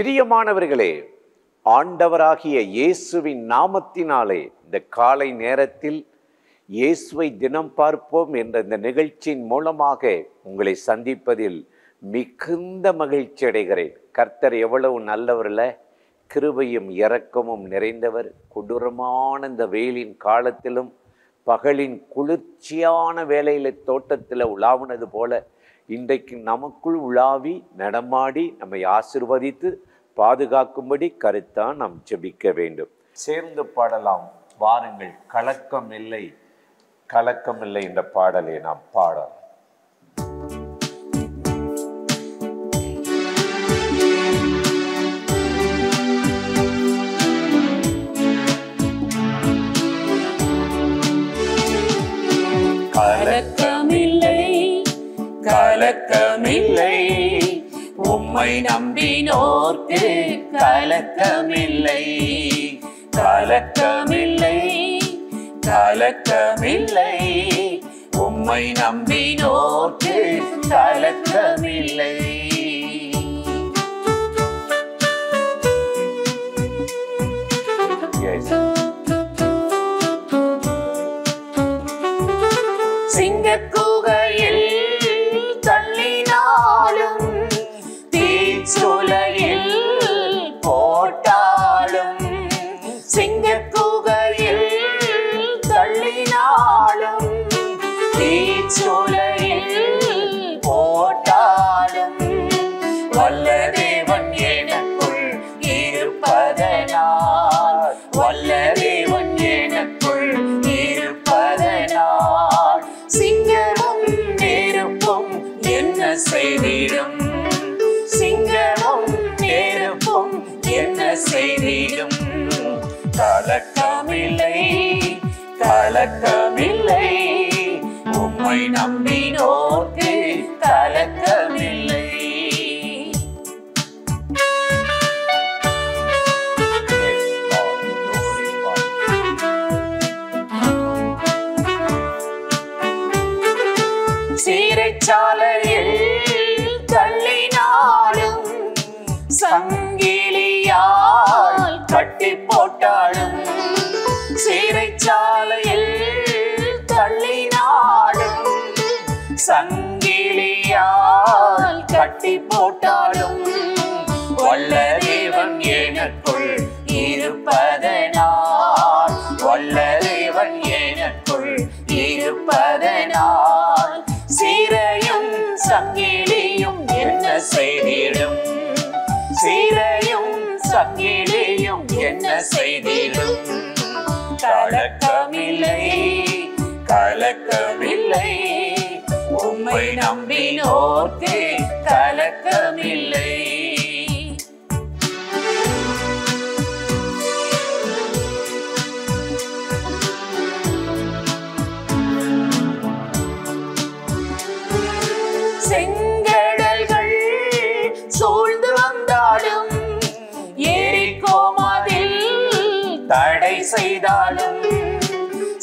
பிரியமானவர்களே, ஆண்டவராகிய இயேசுவின் நாமத்தினாலே இந்த காலை நேரத்தில் இயேசுவை தினம் பார்ப்போம் என்ற இந்த நிகழ்ச்சியின் மூலமாக உங்களை சந்திப்பதில் மிகுந்த மகிழ்ச்சி அடைகிறேன். கர்த்தர் எவ்வளவு நல்லவர்ல, கிருபையும் இரக்கமும் நிறைந்தவர். கொடூரமான இந்த வெயிலின் காலத்திலும் பகலின் குளிர்ச்சியான வேளையில தோட்டத்தில் உலாவுனது போல இன்றைக்கு நமக்குள் உலாவி நடமாடி நம்மை ஆசிர்வதித்து பாதுகாக்கும்படி கருத்தான் நாம் ஜெபிக்க வேண்டும். சேர்ந்து பாடலாம் வாருங்கள். கலக்கம் இல்லை, கலக்கம் இல்லை என்ற பாடலை நாம் பாடலாம். கலக்கமில்லை, கலக்கமில்லை, உம்மை நம்பினோர்க்கு கலக்கமில்லை, கலக்கமில்லை, கலக்கமில்லை, உம்மை நம்பினோர்க்கு கலக்கமில்லை. சிங்கக்குகையில் தள்ளினாலும் தீச்சுளையில் போட்டாலும், சிங்கக்குகையில் தள்ளினாலும் தீச்சுளையில் போட்டாலும், வல்ல தேவன் எனக்குள் இருப்பதனால், வல்ல தேவன் எனக்குள் இருப்பதனால், சிங்கமும் நெருப்பும் என்ன செய்திடும், சிங்கமும் நெருப்பும் என்ன செய்திடும். கலக்கமில்லை, கலக்கமில்லை, உம்மை நம்பினோர்க்கு கலக்கமில்லை. சிறைச்சாலையில் தள்ளினாலும் சங்கிலியால் கட்டி போட்டாலும், சிறைச்சாலையில் தள்ளினாலும் சங்கிலியால் கட்டி போட்டாலும், வல்ல தேவன் எனக்குள் இருப்பதனால், வல்ல தேவன் எனக்குள் இருப்பதனால், சீரையும் சங்கிலியும் என்ன செய்திடும், சீரையும் சங்கிலியும் என்ன செய்திடும். கலக்கமில்லை, கலக்கமில்லை, உம்மை நம்பினோர்க்கு கலக்கமில்லை. செங்கடல்கள் சூழ்ந்து வந்தாலும், எரிகோ மதில் தடை செய்தாலும்,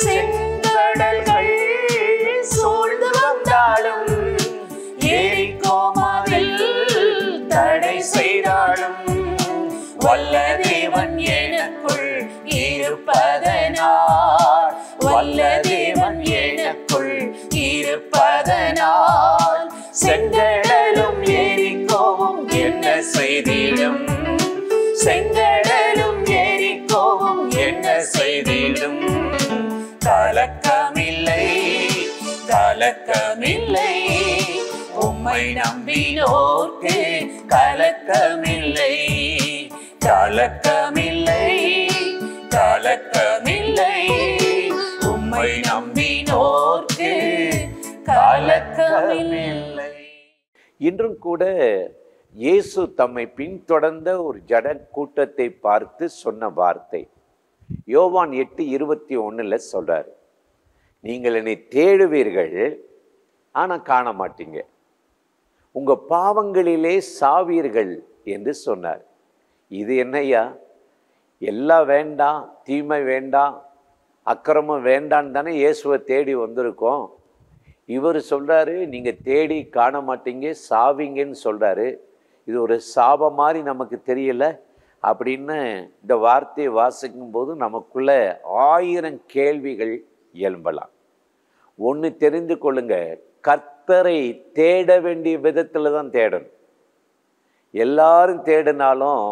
செங்கடல்கள் சூழ்ந்து வந்தாலும், எரிகோ மதில் தடை செய்தாலும், வல்ல தேவன் எனக்குள் இருப்பதனால், வல்ல தேவன் எனக்குள் இருப்பதனால், செங்கடலும் எரிகோவும் என்ன செய்திடும், செங்கடலும் எரிகோவும் என்ன செய்திடும். கலக்கமில்லை, கலக்கமில்லை, உம்மை நம்பினோர்க்கு கலக்கமில்லை, கலக்கமில்லை, கலக்கமில்லை, உம்மை நம்பினோர்க்கு கலக்கமில்லை. இன்றும் கூட இயேசு தம்மை பின்தொடர்ந்த ஒரு ஜட கூட்டத்தை பார்த்து சொன்ன வார்த்தை யோவான் 8:21 சொல்றாரு, நீங்கள் என்னை தேடுவீர்கள் ஆனால் காண மாட்டீங்க, உங்க பாவங்களிலே சாவீர்கள் என்று சொன்னார். இது என்னையா, எல்லாம் வேண்டாம், தீமை வேண்டாம், அக்கிரமம் வேண்டான்னு தானே இயேசுவை தேடி வந்திருக்கோம். இவர் சொல்றாரு, நீங்க தேடி காண மாட்டீங்க, சாவீங்கன்னு சொல்றாரு. இது ஒரு சாபம் மாதிரி நமக்கு தெரியல அப்படின்னு இந்த வார்த்தையை வாசிக்கும் போது நமக்குள்ள 1000 கேள்விகள் எழும்பலாம். ஒன்று தெரிந்து கொள்ளுங்க, கர்த்தரை தேட வேண்டிய விதத்தில் தான் தேடணும். எல்லாரும் தேடினாலும்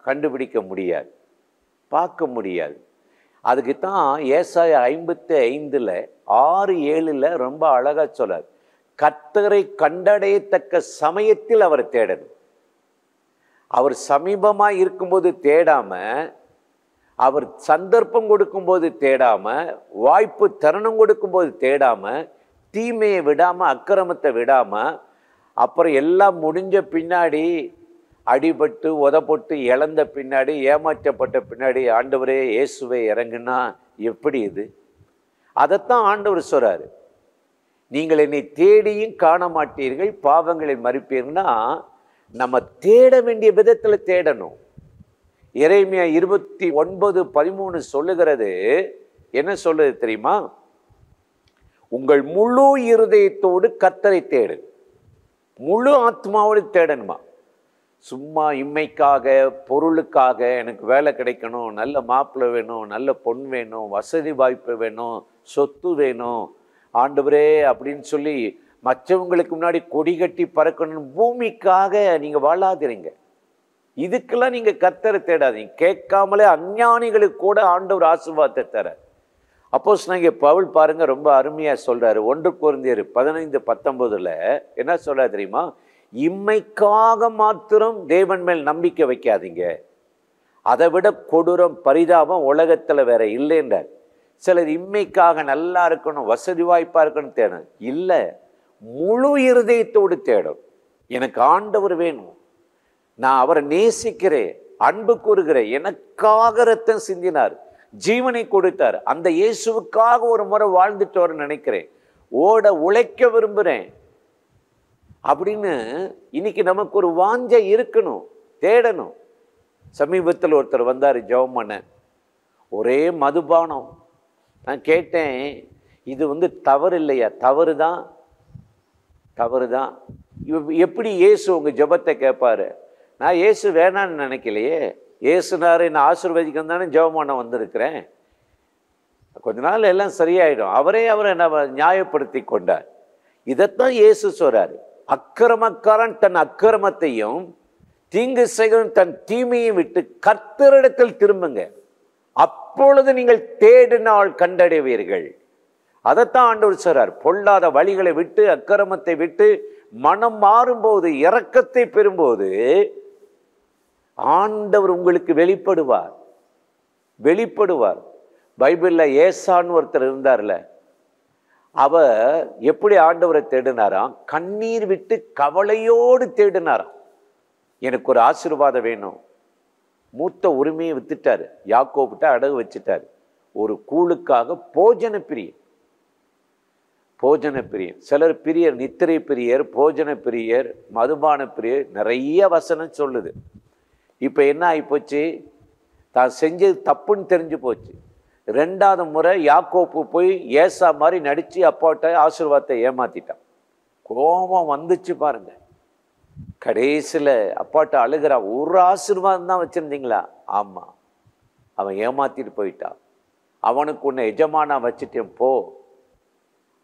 கண்டுபிடிக்க முடியாது, பார்க்க முடியாது. அதுக்கு தான் ஏசாயா 55 6-7 ரொம்ப அழகா சொல்றார், கர்த்தரை கண்டடையத்தக்க சமயத்தில் அவர் தேடணும். அவர் சமீபமாக இருக்கும்போது தேடாம, அவர் சந்தர்ப்பம் கொடுக்கும்போது தேடாம, வாய்ப்பு தருணம் கொடுக்கும்போது தேடாம, தீமையை விடாம, அக்கிரமத்தை விடாம, அப்புறம் எல்லாம் முடிஞ்ச பின்னாடி அடிபட்டு உதப்பட்டு இழந்த பின்னாடி ஏமாற்றப்பட்ட பின்னாடி ஆண்டவரே இயேசுவை இறங்குனா எப்படி இது? அதைத்தான் ஆண்டவர் சொல்றாரு, நீங்கள் என்னை தேடியும் காண மாட்டீர்கள், பாவங்களை மறுப்பீர்னா நம்ம தேட வேண்டிய விதத்தில் தேடணும். எரேமியா 29:13 சொல்லுகிறது, என்ன சொல்லுது தெரியுமா? உங்கள் முழு இருதயத்தோடு கர்த்தரை தேடு, முழு ஆத்மாவோடு தேடணுமா. சும்மா இம்மைக்காக, பொருளுக்காக, எனக்கு வேலை கிடைக்கணும், நல்ல மாப்பிள்ளை வேணும், நல்ல பொன் வேணும், வசதி வாய்ப்பு வேணும், சொத்து வேணும் ஆண்டவரே அப்படின்னு சொல்லி மற்றவங்களுக்கு முன்னாடி கொடி கட்டி பறக்கணும், பூமிக்காக நீங்கள் வாழாதீங்க. இதுக்கெல்லாம் நீங்கள் கர்த்தரை தேடாதீங்க. கேட்காமலே அஞ்ஞானிகளுக்கு கூட ஆண்டவர் ஆசீர்வாதத்தை தர. அப்போஸ்தலனாகிய பவுல் பாருங்க, ரொம்ப அருமையாக சொல்றாரு. 1 கொரிந்தியர் 15:19 என்ன சொல்றாரு தெரியுமா? இம்மைக்காக மாத்திரம் தேவன் மேல் நம்பிக்கை வைக்காதீங்க, அதை விட கொடூரம் பரிதாபம் உலகத்தில் வேற இல்லைன்றார். சிலர் இம்மைக்காக நல்லா இருக்கணும், வசதி வாய்ப்பாக இருக்கணும் தேடணும். இல்லை, முழு இருதயத்தோடு தேடும். எனக்கு ஆண்டவர் வேணும், நான் அவரை நேசிக்கிறேன், அன்பு கூறுகிறேன், எனக்காக ரத்தம் சிந்தினார், ஜீவனை கொடுத்தார், அந்த இயேசுவுக்காக ஒரு முறை வாழ்ந்துட்டு வர நினைக்கிறேன், உழைக்க விரும்புகிறேன் அப்படின்னு இன்னைக்கு நமக்கு ஒரு வாஞ்சை இருக்கணும், தேடணும். சமீபத்தில் ஒருத்தர் வந்தார் ஜெபம் பண்ண, ஒரே மதுபானம். நான் கேட்டேன், இது தவறு இல்லையா? தவறு தான், தவறு தான். எப்படி இயேசு உங்கள் ஜெபத்தை கேட்பாரு? நான் இயேசு வேணான்னு நினைக்கலையே, இயேசுனாரு என்னை ஆசீர்வதிக்கணும் தானே ஜெபம் பண்ண வந்திருக்கிறேன். கொஞ்ச நாள் எல்லாம் சரியாயிடும். அவரை என்ன நியாயப்படுத்தி கொண்டார். இதைத்தான் இயேசு சொல்றாரு, அக்கிரமக்காரன் தன் அக்கிரமத்தையும் தீங்கு செய்கிறவன் தன் தீமையும் விட்டு கர்த்தரிடத்தில் திரும்புங்க, அப்பொழுது நீங்கள் தேடினால் கண்டடைவீர்கள். அதைத்தான் ஆண்டவர் சொல்றார். பொல்லாத வழிகளை விட்டு, அக்கிரமத்தை விட்டு மனம் மாறும்போது, இரக்கத்தை பெறும்போது ஆண்டவர் உங்களுக்கு வெளிப்படுவார். பைபிள்ல ஏசான்னு ஒருத்தர் இருந்தார்ல, அவர் எப்படி ஆண்டவரை தேடினாராம்? கண்ணீர் விட்டு கவலையோடு தேடினாராம். எனக்கு ஒரு ஆசீர்வாதம் வேணும். மூத்த உரிமையை வித்துட்டாரு, யாக்கோபிட்ட அடகு வச்சுட்டாரு. ஒரு கூழுக்காக போஜன பிரியர். சிலர் பிரியர், நித்திரை பிரியர், போஜன பிரியர், மதுபான பிரியர், நிறைய வசனம் சொல்லுது. இப்போ என்ன ஆகிப்போச்சு? தான் செஞ்சது தப்புன்னு தெரிஞ்சு போச்சு. 2வது முறை யாக்கோப்பு போய் ஏசா மாதிரி நடித்து அப்பாட்ட ஆசீர்வாதத்தை ஏமாத்திட்டான். கோபம் வந்துச்சு பாருங்க. கடைசியில் அப்பாட்ட அழுகிறான், ஒரு ஆசீர்வாதம் தான் வச்சுருந்தீங்களா? ஆமாம். அவன் ஏமாத்திட்டு போயிட்டான். அவனுக்கு உன்னை எஜமானா வச்சுட்டேன் போ.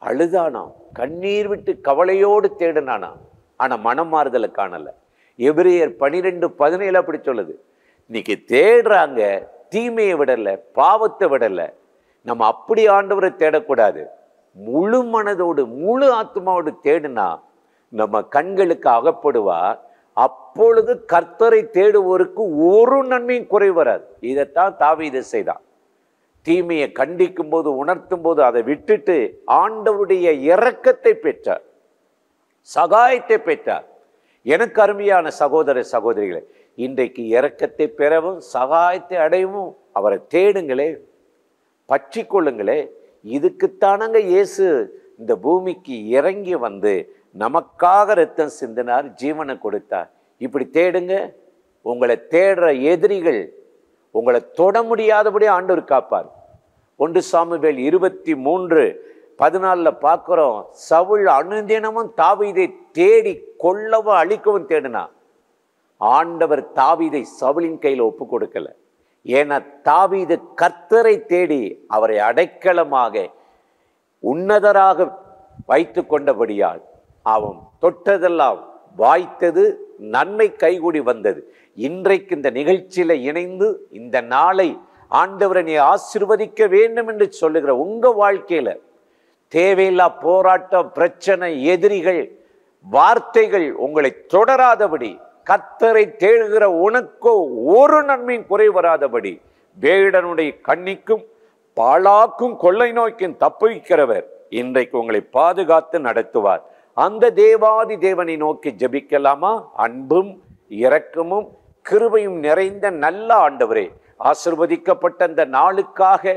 அழுதானாம், கண்ணீர் விட்டு கவலையோடு தேடினானா. ஆனால் மனம் மாறுதலை காணலை. எபிரேயர் 12:17 அப்படி சொல்லுது. இன்னைக்கு தேடுறாங்க, தீமையை விடலை, பாவத்தை விடலை. நம்ம அப்படி ஆண்டவரை தேடக்கூடாது. முழு மனதோடு, முழு ஆத்மாவோடு தேடினா நம்ம கண்களுக்கு அகப்படுவார். அப்பொழுது கர்த்தரை தேடுவோருக்கு ஒரு நன்மையும் குறை வராது. இதைத்தான் தாவீது செய்தான். தீமையை கண்டிக்கும் போது, உணர்த்தும் போது அதை விட்டுட்டு ஆண்டவருடைய இரக்கத்தை பெற்றார், சகாயத்தை பெற்றார். எனக்கு அருமையான சகோதர சகோதரிகளே, இன்றைக்கு இரக்கத்தை பெறவும் சகாயத்தை அடையவும் அவரை தேடுங்களே, பற்றி கொள்ளுங்களே. இதுக்குத்தானங்க இயேசு இந்த பூமிக்கு இறங்கி வந்து நமக்காக ரத்தம் சிந்தினார், ஜீவனை கொடுத்தார். இப்படி தேடுங்க. உங்களை தேடுற எதிரிகள் உங்களை தொட முடியாதபடி ஆண்டவர் காப்பார். 1 சாமுவேல் 23:14 பார்க்கிறோம். சவுல் அனுதினமும் தாவீதை தேடி கொல்லவும் அழிக்கவும் தேடினான். ஆண்டவர் தாவீதை சவுலின் கையில் ஒப்பு கொடுக்கல. ஏன்னா தாவீது கர்த்தரை தேடி அவரை அடைக்கலமாக உன்னதராக வைத்து கொண்டபடியால் அவன் தொட்டதெல்லாம் வாய்த்தது, நன்மை கைகூடி வந்தது. இன்றைக்கு இந்த நிகழ்ச்சியில இணைந்து இந்த நாளை ஆண்டவரை நீ ஆசீர்வதிக்க வேண்டும் என்று சொல்லுகிற உங்க வாழ்க்கையில தேவையில்லா போராட்டம், பிரச்சனை, எதிரிகள், வார்த்தைகள் உங்களை தொடராதபடி, கர்த்தரை தேடுகிற உனக்கோ ஒரு நன்மையும் குறை வராதபடி, வேடனுடைய கண்ணிக்கும் பாழாக்கும் கொள்ளை நோய்க்கும் தப்பிக்கிறவர் இன்றைக்கு உங்களை பாதுகாத்து நடத்துவார். அந்த தேவாதி தேவனை நோக்கி ஜெபிக்கலாமா? அன்பும் இரக்கமும் கிருபையும் நிறைந்த நல்ல ஆண்டவரே, ஆசீர்வதிக்கப்பட்ட அந்த நாளுக்காக,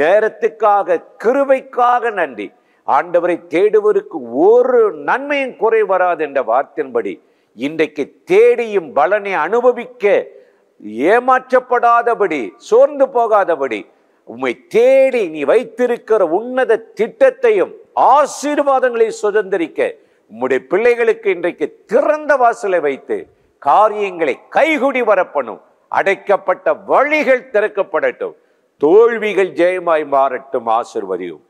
நேரத்துக்காக, கிருபைக்காக நன்றி. ஆண்டவரை தேடுவருக்கு ஒரு நன்மையும் குறை வராது என்ற வார்த்தையின்படி இன்றைக்கு தேடியும் பலனை அனுபவிக்க ஏமாற்றப்படாதபடி, சோர்ந்து போகாதபடி, உம்மை தேடி நீ வைத்திருக்கிற உன்னத திட்டத்தையும் ஆசீர்வாதங்களை சுதந்திரிக்க உம்முடைய பிள்ளைகளுக்கு இன்றைக்கு திறந்த வாசலை வைத்து காரியங்களை கைகுடி வரப்பணும். அடைக்கப்பட்ட வழிகள் திறக்கப்படட்டும். தோல்விகள் ஜெயமாய் மாறட்டும். ஆசீர்வதியும்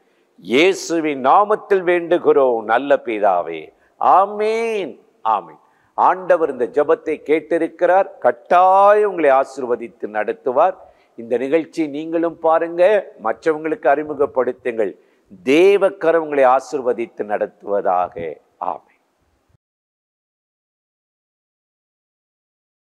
இயேசுவின் நாமத்தில் வேண்டுகிறோம் நல்ல பிதாவே. ஆமீன், ஆமீன். ஆண்டவர் இந்த ஜெபத்தை கேட்டிருக்கிறார். கட்டாயம் உங்களை ஆசீர்வதித்து நடத்துவார். இந்த நிகழ்ச்சி நீங்களும் பாருங்க, மற்றவங்களுக்கு அறிமுகப்படுத்துங்கள். தேவக்கரம் உங்களை ஆசீர்வதித்து நடத்துவதாக. ஆமென்.